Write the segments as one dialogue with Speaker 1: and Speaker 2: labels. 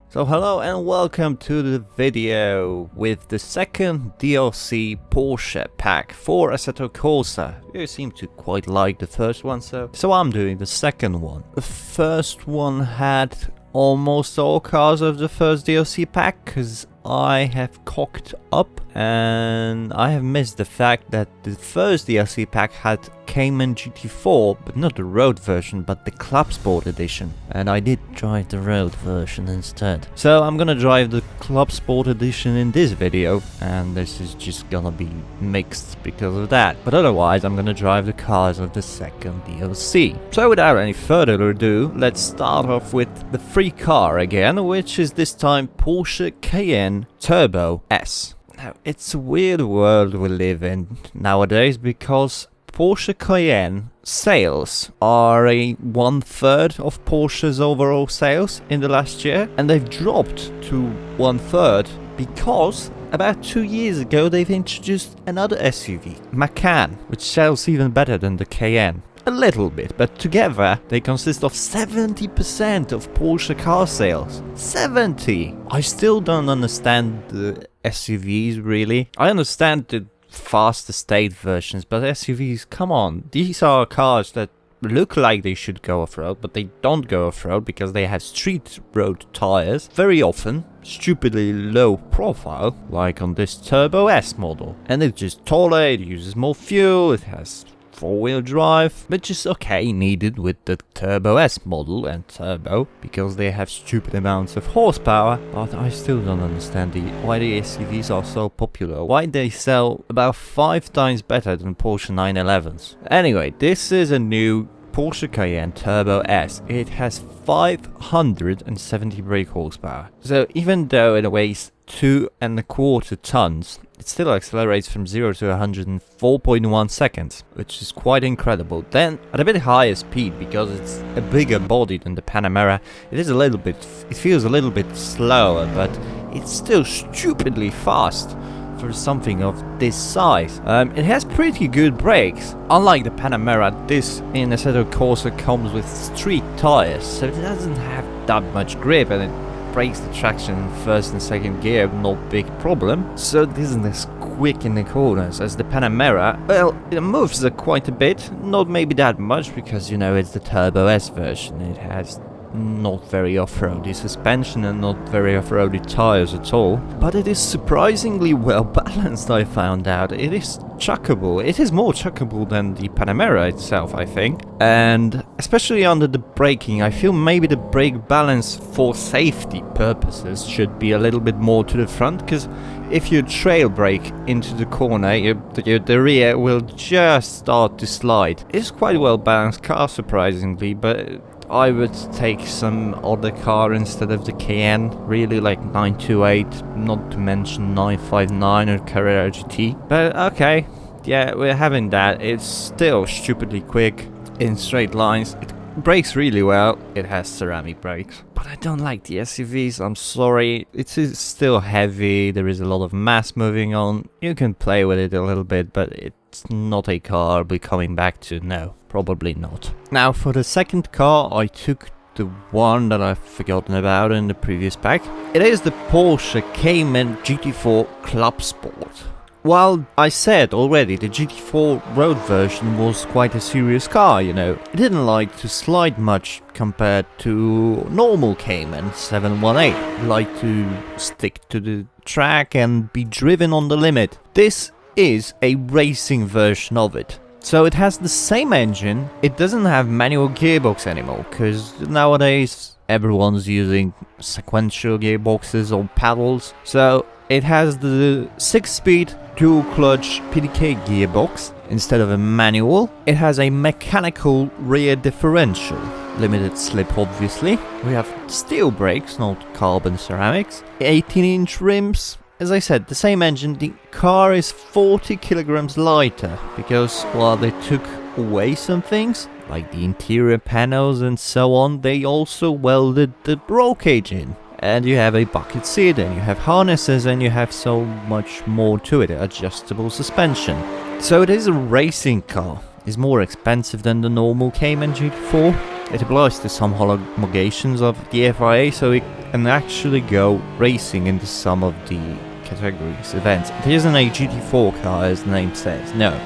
Speaker 1: So hello and welcome to the video with the second DLC Porsche pack for Assetto Corsa. You seem to quite like the first one, so I'm doing the second one. The first one had almost all cars of the first DLC pack, because I have cocked up and I have missed the fact that the first DLC pack had Cayman GT4, but not the road version, but the Clubsport edition. And I did drive the road version instead. So I'm gonna drive the Clubsport edition in this video, and this is just gonna be mixed because of that. But otherwise, I'm gonna drive the cars of the second DLC. So without any further ado, let's start off with the free car again, which is this time Porsche Cayenne Turbo S. Now, it's a weird world we live in nowadays because Porsche Cayenne sales are a 1/3 of Porsche's overall sales in the last year, and they've dropped to 1/3 because about 2 years ago they've introduced another SUV, Macan, which sells even better than the Cayenne. A little bit, but together they consist of 70% of Porsche car sales. 70! I still don't understand the SUVs really. I understand the fast estate versions, but SUVs, come on. These are cars that look like they should go off-road, but they don't go off-road because they have street road tires, very often stupidly low profile, like on this Turbo S model. And it's just taller, it uses more fuel, it has four-wheel drive, which is okay, needed with the Turbo S model and Turbo, because they have stupid amounts of horsepower, but I still don't understand why the SUVs are so popular, why they sell about 5 times better than Porsche 911s. Anyway, this is a new Porsche Cayenne Turbo S. It has 570 brake horsepower, so even though it weighs 2.25 tons, it still accelerates from 0 to 100 in 4.1 seconds, which is quite incredible. Then, at a bit higher speed, because it's a bigger body than the Panamera, it feels a little bit slower, but it's still stupidly fast for something of this size. It has pretty good brakes. Unlike the Panamera, this in Assetto Corsa comes with street tires, so it doesn't have that much grip, and it brakes the traction in first and second gear, no big problem. So it isn't as quick in the corners as the Panamera. Well, it moves quite a bit, not maybe that much, because you know it's the Turbo S version. It has not very off-roady suspension and not very off-roady tires at all, but it is surprisingly well balanced. I found out it is chuckable. It is more chuckable than the Panamera itself, I think, and especially under the braking, I feel maybe the brake balance for safety purposes should be a little bit more to the front, because if you trail brake into the corner, the rear will just start to slide. It's quite a well balanced car, surprisingly, but I would take some other car instead of the Cayenne, really, like 928, not to mention 959 or Carrera GT. But okay, yeah, we're having that. It's still stupidly quick in straight lines. It brakes really well. It has ceramic brakes. But I don't like the SUVs, I'm sorry. It is still heavy, there is a lot of mass moving on. You can play with it a little bit, but it's not a car I'll be coming back to, no. Probably not. Now for the second car, I took the one that I've forgotten about in the previous pack. It is the Porsche Cayman GT4 Clubsport. While I said already the GT4 road version was quite a serious car, you know, it didn't like to slide much compared to normal Cayman 718. It liked to stick to the track and be driven on the limit. This is a racing version of it. So it has the same engine, it doesn't have manual gearbox anymore, because nowadays everyone's using sequential gearboxes or paddles. So it has the 6-speed dual clutch PDK gearbox instead of a manual. It has a mechanical rear differential, limited slip obviously. We have steel brakes, not carbon ceramics, 18-inch rims. As I said, the same engine. The car is 40 kilograms lighter because while they took away some things, like the interior panels and so on, they also welded the roll cage in. And you have a bucket seat, and you have harnesses, and you have so much more to it, adjustable suspension. So it is a racing car. It's more expensive than the normal Cayman GT4. It applies to some homologations of the FIA, so it and actually go racing into some of the categories, events. It isn't a GT4 car as the name says, no.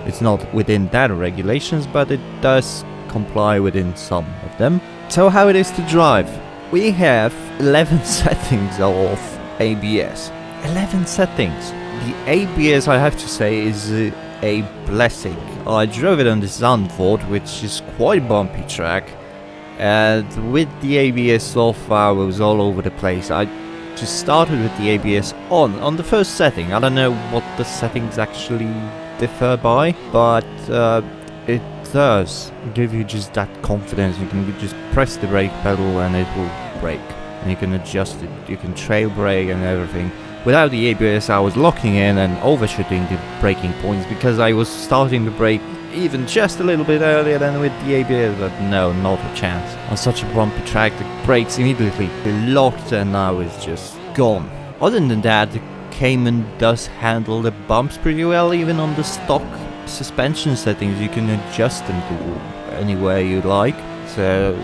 Speaker 1: It's not within that regulations, but it does comply within some of them. So how it is to drive? We have 11 settings of ABS. 11 settings. The ABS, I have to say, is a blessing. I drove it on the Zandvoort, which is quite a bumpy track, and with the ABS off, I was all over the place. I just started with the ABS on the first setting. I don't know what the settings actually differ by, but it does give you just that confidence. You can just press the brake pedal and it will brake, and you can adjust it. You can trail brake and everything. Without the ABS, I was locking in and overshooting the braking points because I was starting the brake even just a little bit earlier than with the ABS, but no, not a chance. On such a bumpy track, the brakes immediately locked and I was just gone. Other than that, the Cayman does handle the bumps pretty well. Even on the stock suspension settings, you can adjust them to any way you like, so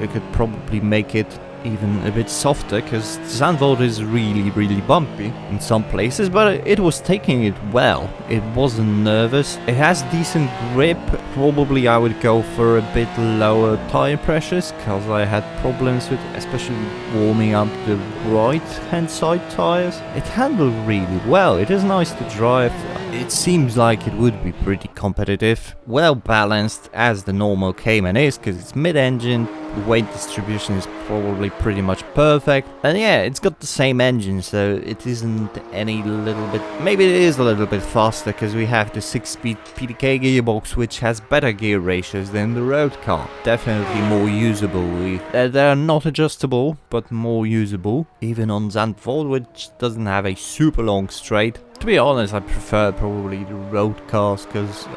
Speaker 1: you could probably make it even a bit softer, because Zandvoort is really bumpy in some places, but it was taking it well. It wasn't nervous. It has decent grip. Probably I would go for a bit lower tire pressures, because I had problems with especially warming up the right hand side tires. It handled really well. It is nice to drive. It seems like it would be pretty competitive, well balanced as the normal Cayman is, because it's mid-engine. The weight distribution is probably pretty much perfect, and yeah, it's got the same engine, so it isn't any little bit, maybe it is a little bit faster because we have the 6-speed PDK gearbox, which has better gear ratios than the road car. Definitely more usable. They're not adjustable, but more usable, even on Zandvoort, which doesn't have a super long straight. To be honest, I prefer probably the road cars, because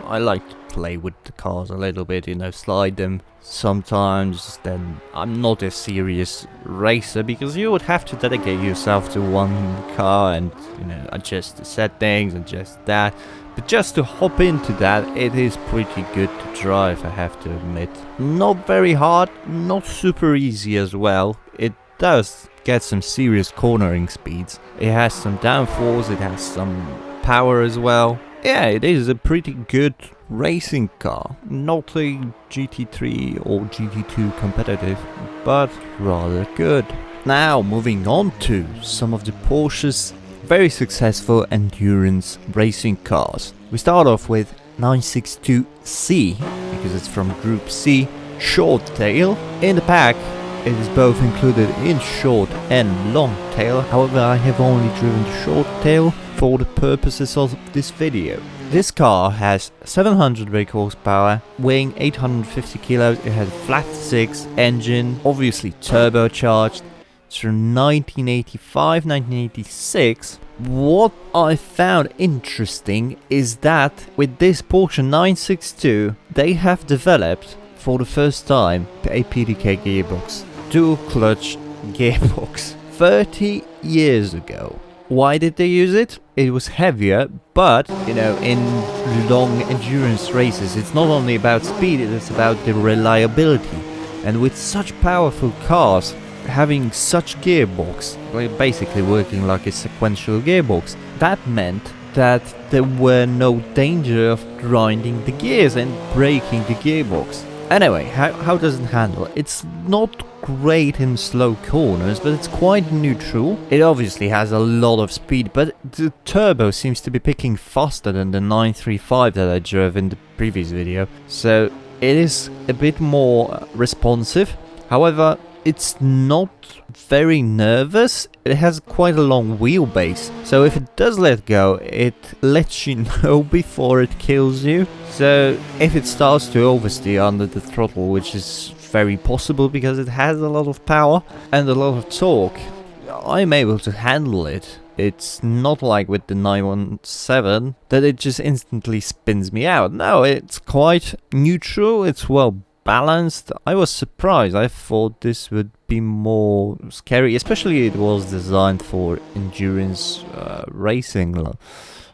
Speaker 1: I like to play with the cars a little bit, you know, slide them sometimes. Then I'm not a serious racer, because you would have to dedicate yourself to one car and, you know, adjust the settings and just that. But just to hop into that, it is pretty good to drive, I have to admit. Not very hard, not super easy as well. It does get some serious cornering speeds. It has some downforce, it has some power as well. Yeah, it is a pretty good racing car. Not a GT3 or GT2 competitive, but rather good. Now, moving on to some of the Porsche's very successful endurance racing cars. We start off with 962C, because it's from Group C, short tail. In the pack, it is both included in short and long tail. However, I have only driven the short tail for the purposes of this video. This car has 700 brake horsepower, weighing 850 kilos. It has a flat 6 engine, obviously turbocharged. It's from 1985-1986. What I found interesting is that with this Porsche 962, they have developed for the first time a PDK gearbox, dual clutch gearbox, 30 years ago. Why did they use it? It was heavier, but, you know, in long endurance races, it's not only about speed, it's about the reliability. And with such powerful cars, having such gearbox, basically working like a sequential gearbox, that meant that there were no danger of grinding the gears and breaking the gearbox. Anyway, how does it handle? It's not great in slow corners, but it's quite neutral. It obviously has a lot of speed, but the turbo seems to be picking faster than the 935 that I drove in the previous video. So it is a bit more responsive. However, it's not very nervous. It has quite a long wheelbase, so if it does let go, it lets you know before it kills you. So if it starts to oversteer under the throttle, which is very possible because it has a lot of power and a lot of torque, I'm able to handle it. It's not like with the 917 that it just instantly spins me out. No, it's quite neutral, it's well balanced. I was surprised. I thought this would be more scary, especially it was designed for endurance racing,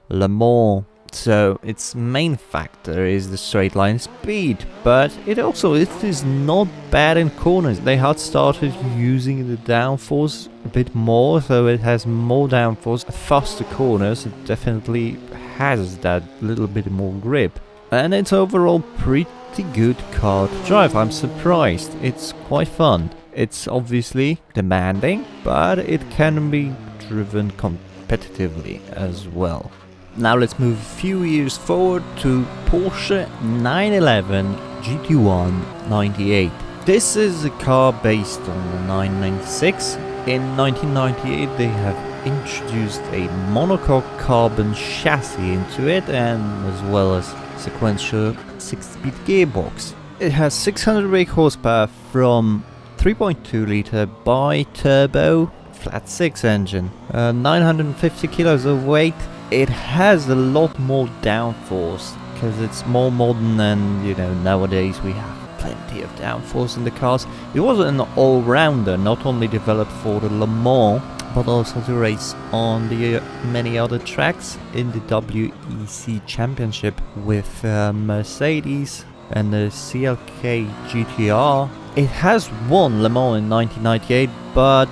Speaker 1: Le Mans. So its main factor is the straight line speed, but it is not bad in corners. They had started using the downforce a bit more, so it has more downforce, faster corners. It definitely has that little bit more grip, and it's overall pretty good car to drive. I'm surprised. It's quite fun. It's obviously demanding, but it can be driven competitively as well. Now let's move a few years forward to Porsche 911 GT1 98. This is a car based on the 996. In 1998 they have introduced a monocoque carbon chassis into it, and as well as sequential 6-speed gearbox. It has 600 brake horsepower from 3.2 liter bi-turbo flat 6 engine, 950 kilos of weight. It has a lot more downforce because it's more modern, and you know, nowadays we have plenty of downforce in the cars. It was an all-rounder, not only developed for the Le Mans but also to race on the many other tracks in the WEC Championship with Mercedes and the CLK GTR. It has won Le Mans in 1998, but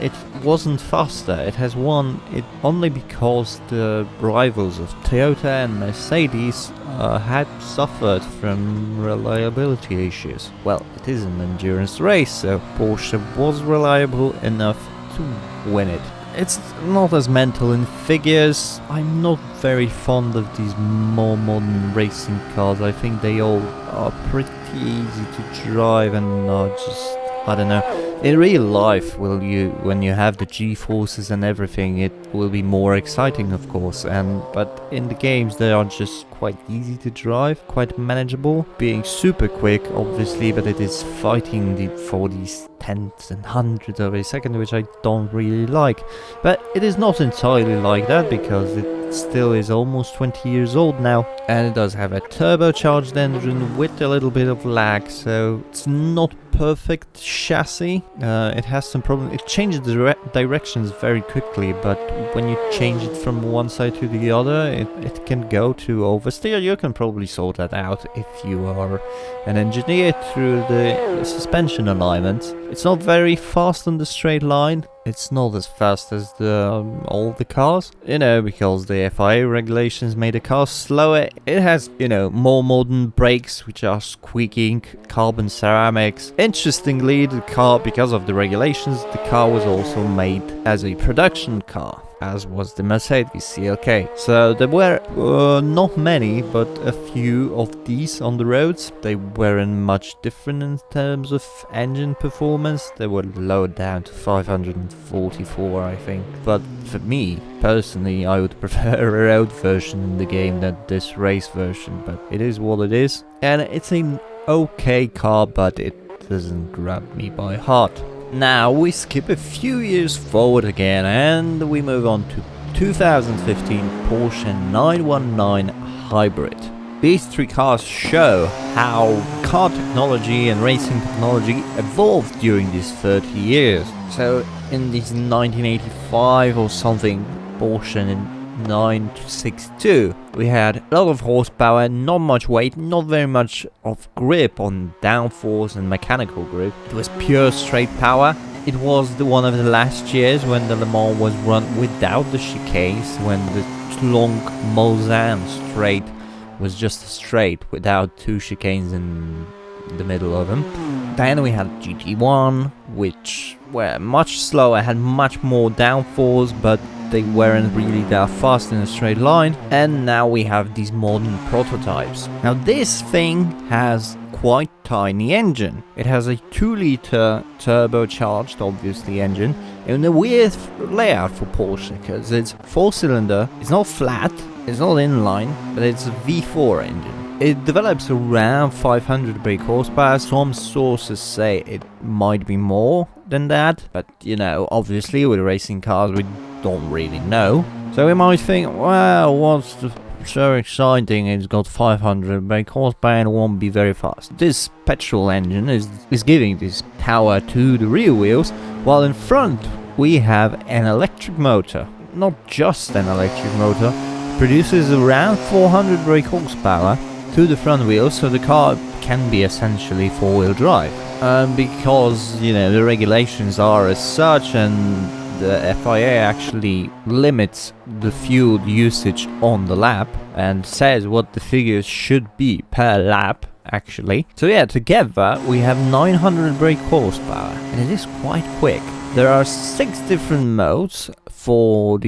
Speaker 1: it wasn't faster. It has won it only because the rivals of Toyota and Mercedes had suffered from reliability issues. Well, it is an endurance race, so Porsche was reliable enough to win it. It's not as mental in figures. I'm not very fond of these more modern racing cars. I think they all are pretty easy to drive and are just, I don't know. In real life, when you have the G-forces and everything, it will be more exciting, of course. But in the games, they are just quite easy to drive, quite manageable, being super quick, obviously, but it is fighting for these tenths and hundredths of a second, which I don't really like. But it is not entirely like that, because it still is almost 20 years old now, and it does have a turbocharged engine with a little bit of lag, so it's not perfect chassis. It has some problem. It changes the directions very quickly, but when you change it from one side to the other, it can go to oversteer. You can probably sort that out if you are an engineer through the suspension alignment. It's not very fast on the straight line. It's not as fast as all the cars, you know, because the FIA regulations made the car slower. It has, you know, more modern brakes, which are squeaking, carbon ceramics. Interestingly, the car, because of the regulations, the car was also made as a production car, as was the Mercedes CLK. So there were not many, but a few of these on the roads. They weren't much different in terms of engine performance. They were lowered down to 544, I think. But for me, personally, I would prefer a road version in the game than this race version. But it is what it is. And it's an okay car, but it doesn't grab me by heart. Now we skip a few years forward again, and we move on to 2015 Porsche 919 Hybrid. These three cars show how car technology and racing technology evolved during these 30 years. So in this 1985 or something Porsche 962, we had a lot of horsepower, not much weight, not very much of grip on downforce and mechanical grip. It was pure straight power. It was one of the last years when the Le Mans was run without the chicanes, when the long Mulsanne straight was just a straight without two chicanes in the middle of them. Then we had GT1, which were much slower, had much more downforce, but they weren't really that fast in a straight line. And now we have these modern prototypes. Now this thing has quite tiny engine. It has a 2-liter turbocharged, obviously, engine in a weird layout for Porsche, because it's 4-cylinder, it's not flat, it's not inline, but it's a V4 engine. It develops around 500 brake horsepower. Some sources say it might be more than that, but you know, obviously with racing cars we don't really know. So we might think, well, what's so exciting? It's got 500 brake horsepower and it won't be very fast. This petrol engine is giving this power to the rear wheels, while in front we have an electric motor. Not just an electric motor, produces around 400 brake horsepower to the front wheels, so the car can be essentially four-wheel drive. Because, you know, the regulations are as such, and the FIA actually limits the fuel usage on the lap and says what the figures should be per lap, actually. So yeah, together we have 900 brake horsepower, and it is quite quick. There are 6 different modes for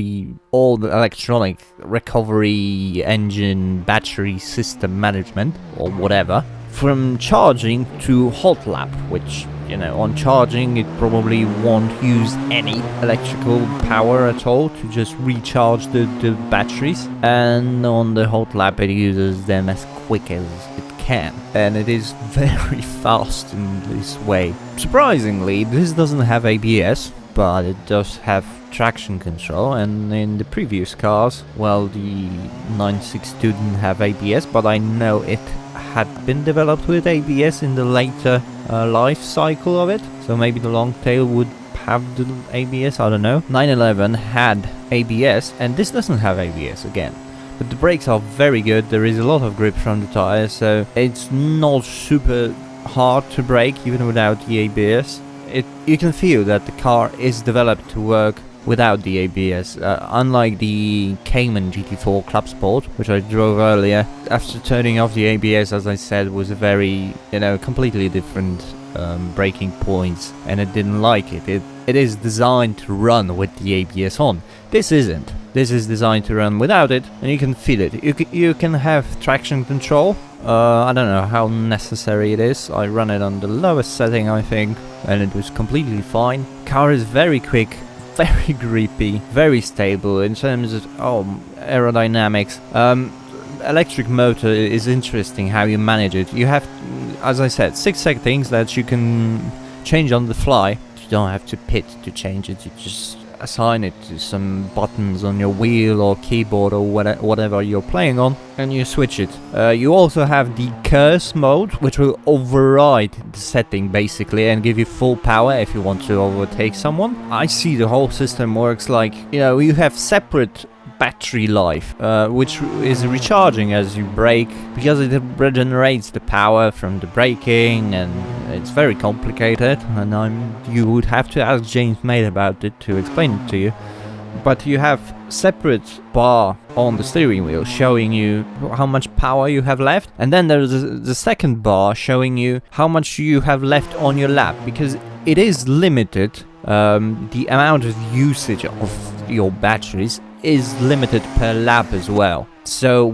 Speaker 1: all the electronic recovery, engine, battery system management, or whatever. From charging to hot lap, which, you know, on charging it probably won't use any electrical power at all to just recharge the batteries, and on the hot lap it uses them as quick as it can, and it is very fast in this way. Surprisingly, this doesn't have ABS, but it does have traction control, and in the previous cars, well, the 962 didn't have ABS, but I know it had been developed with ABS in the later life cycle of it, so maybe the long tail would have the ABS, I don't know. 911 had ABS, and this doesn't have ABS again, but the brakes are very good. There is a lot of grip from the tires, so it's not super hard to brake even without the ABS. You can feel that the car is developed to work without the ABS, unlike the Cayman GT4 Clubsport, which I drove earlier. After turning off the ABS, as I said, was a very, you know, completely different braking points, and it didn't like it. It is designed to run with the ABS on. This isn't. This is designed to run without it, and you can feel it. You can have traction control. I don't know how necessary it is. I run it on the lowest setting, I think, and it was completely fine. Car is very quick, very grippy, very stable in terms of aerodynamics. Electric motor is interesting how you manage it. You have, as I said, 6 settings that you can change on the fly. You don't have to pit to change it. You just assign it to some buttons on your wheel or keyboard or whatever you're playing on, and you switch it. You also have the curse mode, which will override the setting basically and give you full power if you want to overtake someone. I see the whole system works like, you know, you have separate battery life, which is recharging as you brake, because it regenerates the power from the braking, and it's very complicated, and you would have to ask James Mate about it to explain it to you. But you have separate bar on the steering wheel showing you how much power you have left, and then there's the second bar showing you how much you have left on your lap, because it is limited. The amount of usage of your batteries is limited per lap as well. So,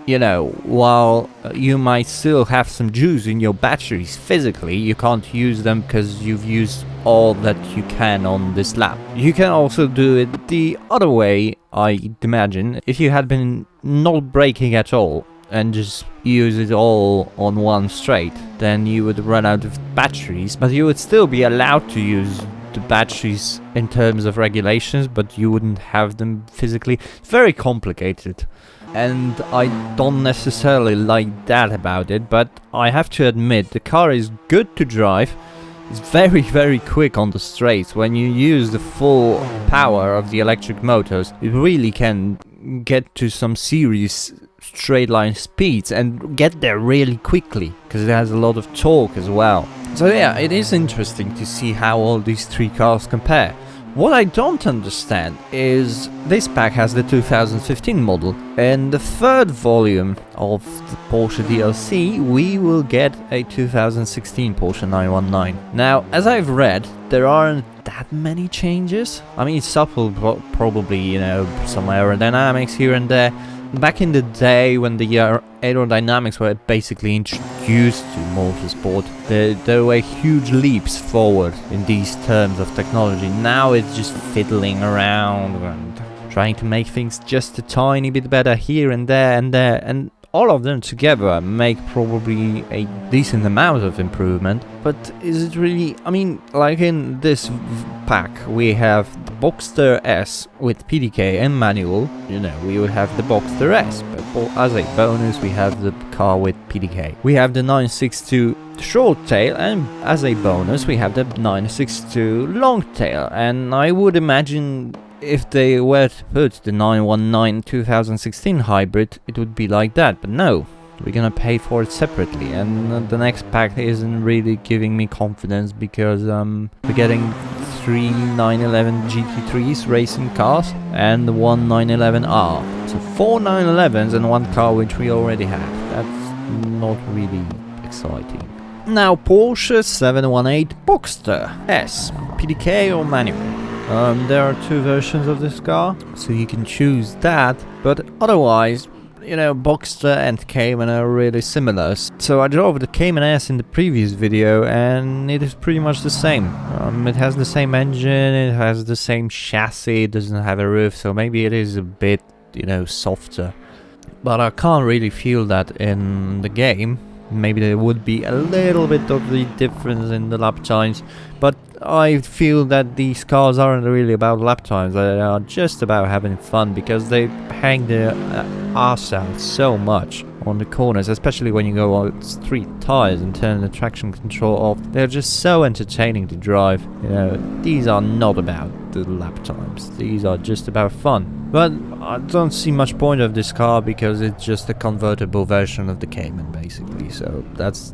Speaker 1: you know, while you might still have some juice in your batteries physically, you can't use them because you've used all that you can on this lap. You can also do it the other way, I'd imagine. If you had been not braking at all and just use it all on one straight, then you would run out of batteries, but you would still be allowed to use the batteries in terms of regulations, but you wouldn't have them physically. It's very complicated, and I don't necessarily like that about it, but I have to admit the car is good to drive. It's very, very quick on the straights. When you use the full power of the electric motors, it really can get to some serious straight line speeds and get there really quickly, because it has a lot of torque as well. So yeah, it is interesting to see how all these 3 cars compare. What I don't understand is this pack has the 2015 model. In the 3rd volume of the Porsche DLC, we will get a 2016 Porsche 919. Now, as I've read, there aren't that many changes. I mean, it's subtle, probably, you know, some aerodynamics here and there. Back in the day when the aerodynamics were basically introduced to motorsport, there were huge leaps forward in these terms of technology. Now it's just fiddling around and trying to make things just a tiny bit better here and there, and all of them together make probably a decent amount of improvement. But is it really? I mean, like in this pack, we have the Boxster S with PDK and manual. You know, we would have the Boxster S, but as a bonus, we have the car with PDK. We have the 962 short tail, and as a bonus, we have the 962 long tail. And I would imagine if they were to put the 919 2016 hybrid, it would be like that, but no. We're gonna pay for it separately, and the next pack isn't really giving me confidence because we're getting 3 911 GT3s racing cars and 1 911R. So 4 911s and 1 car which we already have. That's not really exciting. Now Porsche 718 Boxster S PDK or manual. There are 2 versions of this car, so you can choose that, but otherwise, you know, Boxster and Cayman are really similar. So I drove the Cayman S in the previous video and it is pretty much the same. It has the same engine, it has the same chassis, it doesn't have a roof, so maybe it is a bit, you know, softer. But I can't really feel that in the game. Maybe there would be a little bit of the difference in the lap times, but I feel that these cars aren't really about lap times, they are just about having fun because they hang their arse out so much on the corners, especially when you go on street tires and turn the traction control off. They're just so entertaining to drive. You know, these are not about the lap times, these are just about fun. But I don't see much point of this car because it's just a convertible version of the Cayman basically, so that's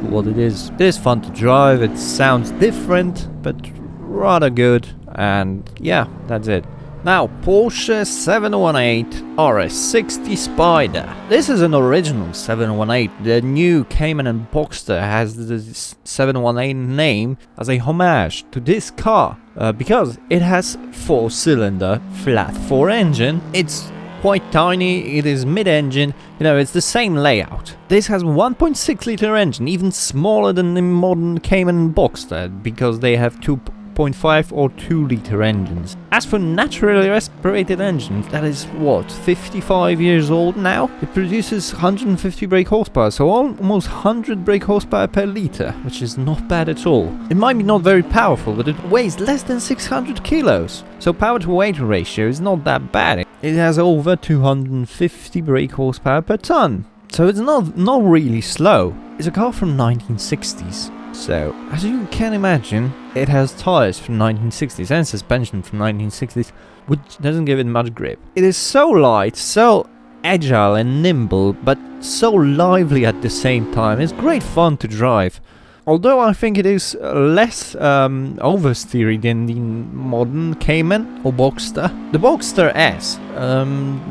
Speaker 1: what it is. It is fun to drive, it sounds different but rather good, and yeah, that's it. Now, Porsche 718 RS60 Spyder. This is an original 718. The new Cayman and Boxster has the 718 name as a homage to this car because it has 4-cylinder flat 4 engine. It's quite tiny, it is mid-engine, you know, it's the same layout. This has 1.6 liter engine, even smaller than the modern Cayman and Boxster because they have 2.5 or 2 liter engines. As for naturally aspirated engines, that is what, 55 years old now? It produces 150 brake horsepower, so almost 100 brake horsepower per liter, which is not bad at all. It might be not very powerful, but it weighs less than 600 kilos, so power to weight ratio is not that bad. It has over 250 brake horsepower per ton, so it's not really slow. It's a car from 1960s. So, as you can imagine, it has tires from 1960s and suspension from 1960s, which doesn't give it much grip. It is so light, so agile and nimble, but so lively at the same time. It's great fun to drive. Although I think it is less oversteery than the modern Cayman or Boxster. The Boxster S,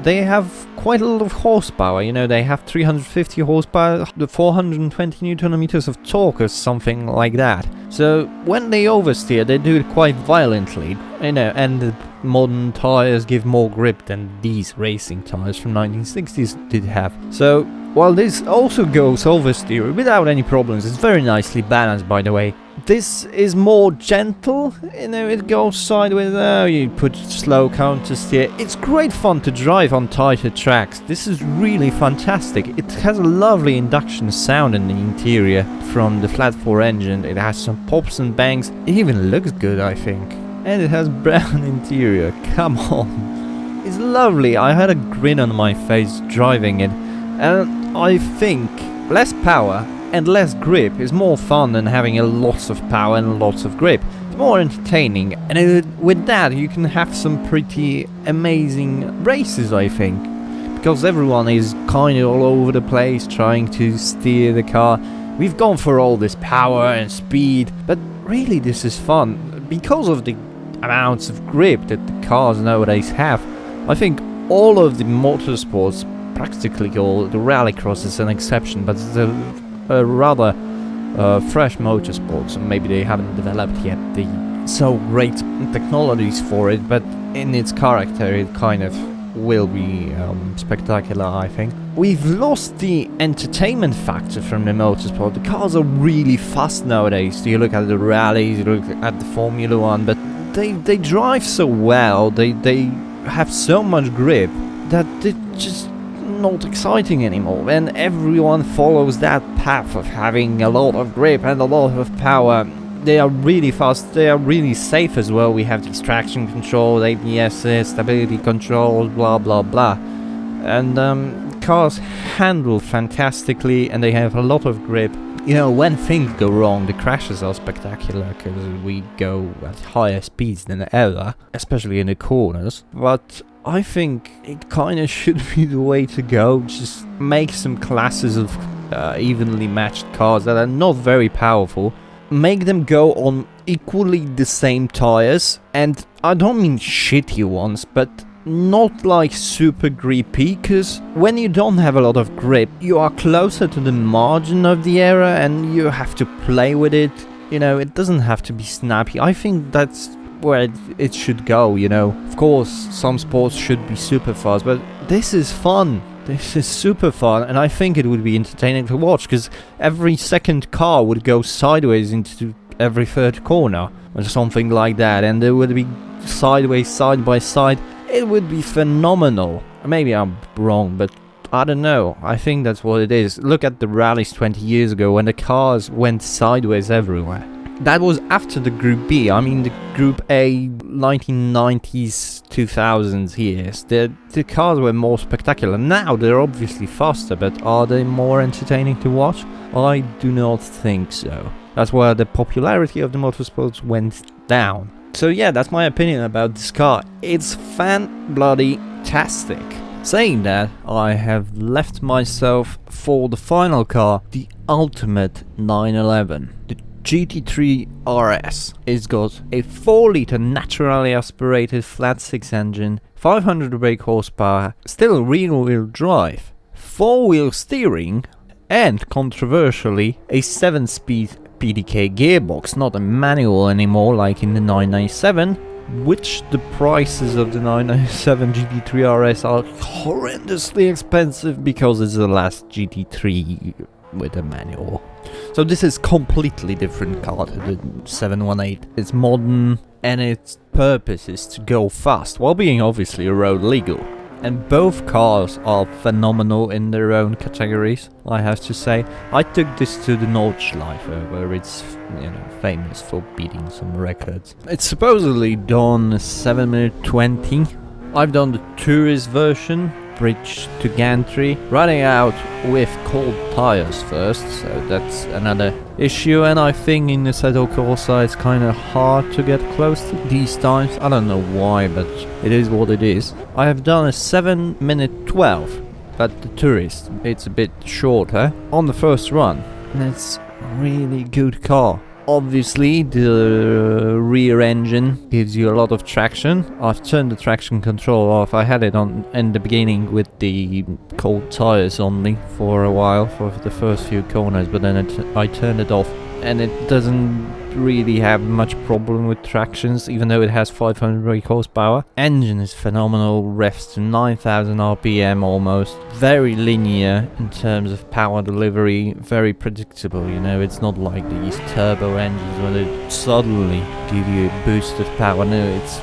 Speaker 1: they have quite a lot of horsepower, you know, they have 350 horsepower, 420 Newton meters of torque or something like that. So when they oversteer, they do it quite violently, you know, and the modern tires give more grip than these racing tires from 1960s did have. So while this also goes oversteer without any problems, it's very nicely balanced, by the way. This is more gentle, you know, it goes sideways, you put slow counter steer. It's great fun to drive on tighter tracks. This is really fantastic. It has a lovely induction sound in the interior from the flat 4 engine. It has some pops and bangs. It even looks good, I think. And it has brown interior. Come on. It's lovely. I had a grin on my face driving it. And I think less power and less grip is more fun than having a lots of power and lots of grip. It's more entertaining, and with that you can have some pretty amazing races, I think, because everyone is kind of all over the place trying to steer the car. We've gone for all this power and speed, but really this is fun because of the amounts of grip that the cars nowadays have. I think all of the motorsports, practically all, the rallycross is an exception, but it's a rather fresh motorsport, so maybe they haven't developed yet the so great technologies for it, but in its character it kind of will be spectacular, I think. We've lost the entertainment factor from the motorsport. The cars are really fast nowadays. You look at the rallies, you look at the Formula 1, but they drive so well, they have so much grip that it just not exciting anymore, and everyone follows that path of having a lot of grip and a lot of power. They are really fast, they are really safe as well. We have the traction control, ABS, stability control, blah blah blah, and cars handle fantastically and they have a lot of grip. you know, when things go wrong, the crashes are spectacular because we go at higher speeds than ever, especially in the corners. But I think it kind of should be the way to go. Just make some classes of evenly matched cars that are not very powerful. Make them go on equally the same tires, and I don't mean shitty ones, but not like super grippy, because when you don't have a lot of grip, you are closer to the margin of the error and you have to play with it. You know, it doesn't have to be snappy. I think that's where it should go, you know. Of course, some sports should be super fast, but this is fun. This is super fun, and I think it would be entertaining to watch, because every second car would go sideways into every third corner, or something like that, and there would be sideways, side by side. It would be phenomenal. Maybe I'm wrong, but I don't know. I think that's what it is. Look at the rallies 20 years ago when the cars went sideways everywhere. That was after the Group B. I mean, the Group A 1990s, 2000s years. The cars were more spectacular. Now they're obviously faster, but are they more entertaining to watch? I do not think so. That's where the popularity of the motorsports went down. So yeah, that's my opinion about this car. It's fan-bloody-tastic. Saying that, I have left myself for the final car, the ultimate 911. The GT3 RS. It's got a 4-litre naturally aspirated flat-six engine, 500 brake horsepower, still rear-wheel drive, 4-wheel steering, and controversially, a 7-speed PDK gearbox, not a manual anymore like in the 997, which the prices of the 997 GT3 RS are horrendously expensive because it's the last GT3 with a manual. So this is completely different car to the 718. It's modern and its purpose is to go fast while being obviously road legal. And both cars are phenomenal in their own categories, I have to say. I took this to the Nordschleife, where it's, you know, famous for beating some records. It's supposedly done 7 minutes 20. I've done the tourist version, bridge to gantry, running out with cold tires first, so that's another issue. And I think in the Assetto Corsa it's kind of hard to get close to these times. I don't know why, but it is what it is. I have done a 7 minute 12, but the tourist, it's a bit shorter on the first run, and it's a really good car. Obviously, the rear engine gives you a lot of traction. I've turned the traction control off. I had it on in the beginning with the cold tires only for a while, for the first few corners, but then I turned it off, and it doesn't really have much problem with tractions, even though it has 500 brake horsepower. Engine is phenomenal, revs to 9,000 RPM almost. Very linear in terms of power delivery, very predictable, you know, it's not like these turbo engines where they suddenly give you a boost of power. No, it's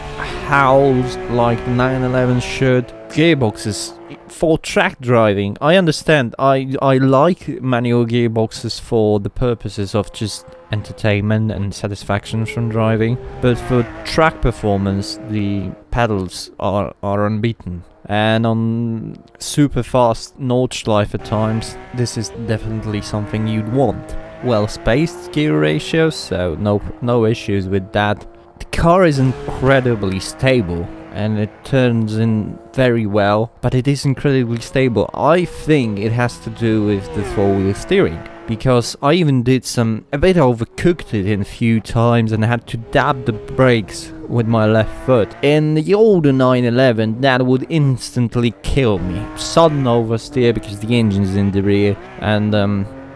Speaker 1: howls like the 911 should. Gearboxes for track driving. I understand, I like manual gearboxes for the purposes of just entertainment and satisfaction from driving, but for track performance the pedals are unbeaten. And on super fast Nordschleife at times, this is definitely something you'd want. Well spaced gear ratios, so no issues with that. The car is incredibly stable and it turns in very well, but it is incredibly stable. I think it has to do with the 4-wheel steering, because I even did a bit overcooked it in a few times and had to dab the brakes with my left foot. In the older 911, that would instantly kill me. Sudden oversteer because the engine's in the rear, and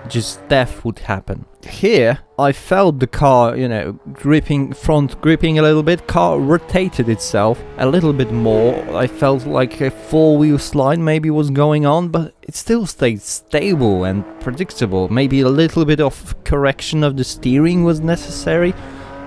Speaker 1: just death would happen. Here, I felt the car, you know, front gripping a little bit. Car rotated itself a little bit more. I felt like a 4-wheel slide maybe was going on, but it still stayed stable and predictable. Maybe a little bit of correction of the steering was necessary,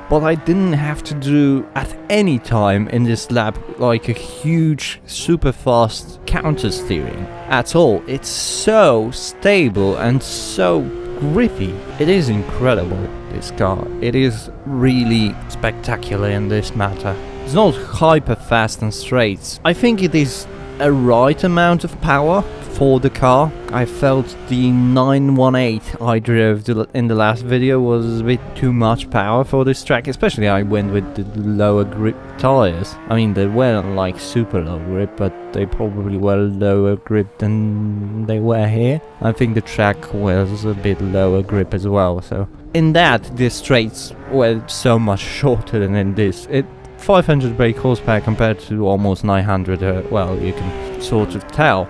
Speaker 1: but I didn't have to do at any time in this lap like a huge super fast counter steering at all. It's so stable and so grippy. It is incredible, this car. It is really spectacular in this matter. It's not hyper fast and straight. I think it is a right amount of power for the car. I felt the 918 I drove in the last video was a bit too much power for this track, especially I went with the lower grip tires. I mean, they weren't like super low grip, but they probably were lower grip than they were here. I think the track was a bit lower grip as well, so in that the straights were so much shorter than in this. 500 brake horsepower compared to almost 900, well, you can sort of tell.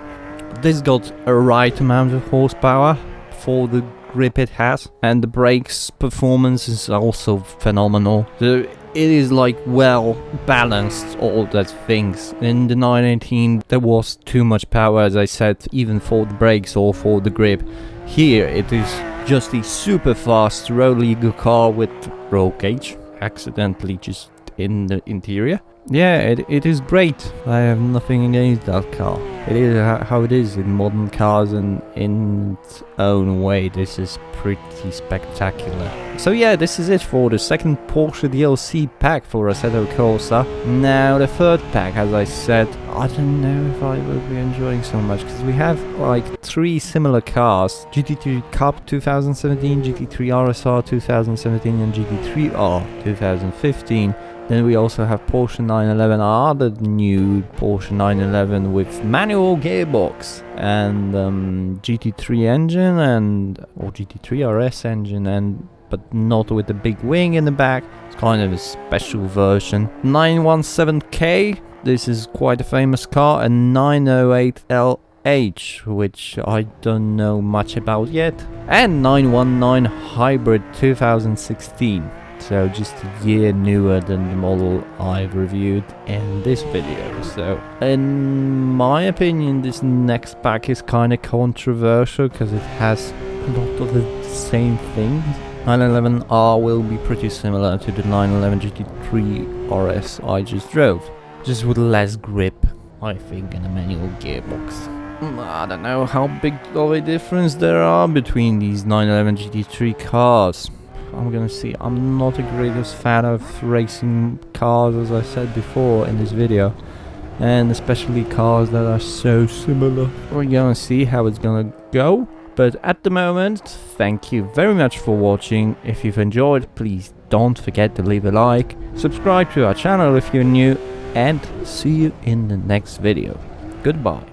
Speaker 1: This got a right amount of horsepower for the grip it has, and the brakes performance is also phenomenal. So it is like well balanced, all that things. In the 918 there was too much power, as I said, even for the brakes or for the grip. Here it is just a super fast road legal car with roll cage, accidentally just in the interior. Yeah, it is great. I have nothing against that car. It is how it is in modern cars, and in its own way this is pretty spectacular. So yeah, this is it for the second Porsche DLC pack for Assetto Corsa. Now the third pack, as I said, I don't know if I will be enjoying so much, because we have like 3 similar cars: GT3 Cup 2017, GT3 RS 2017 and GT3 R 2015. Then we also have Porsche 911R, the new Porsche 911 with manual gearbox and GT3 engine or GT3 RS engine, but not with the big wing in the back. It's kind of a special version. 917K, this is quite a famous car, and 908LH, which I don't know much about yet, and 919 Hybrid 2016. So just a year newer than the model I've reviewed in this video. So in my opinion, this next pack is kind of controversial because it has a lot of the same things. 911R will be pretty similar to the 911 GT3 RS I just drove, just with less grip, I think, and a manual gearbox. I don't know how big of a difference there are between these 911 GT3 cars. I'm gonna see. I'm not the greatest fan of racing cars, as I said before in this video, and especially cars that are so similar. We're gonna see how it's gonna go, but at the moment, thank you very much for watching. If you've enjoyed, please don't forget to leave a like, subscribe to our channel if you're new, and see you in the next video. Goodbye.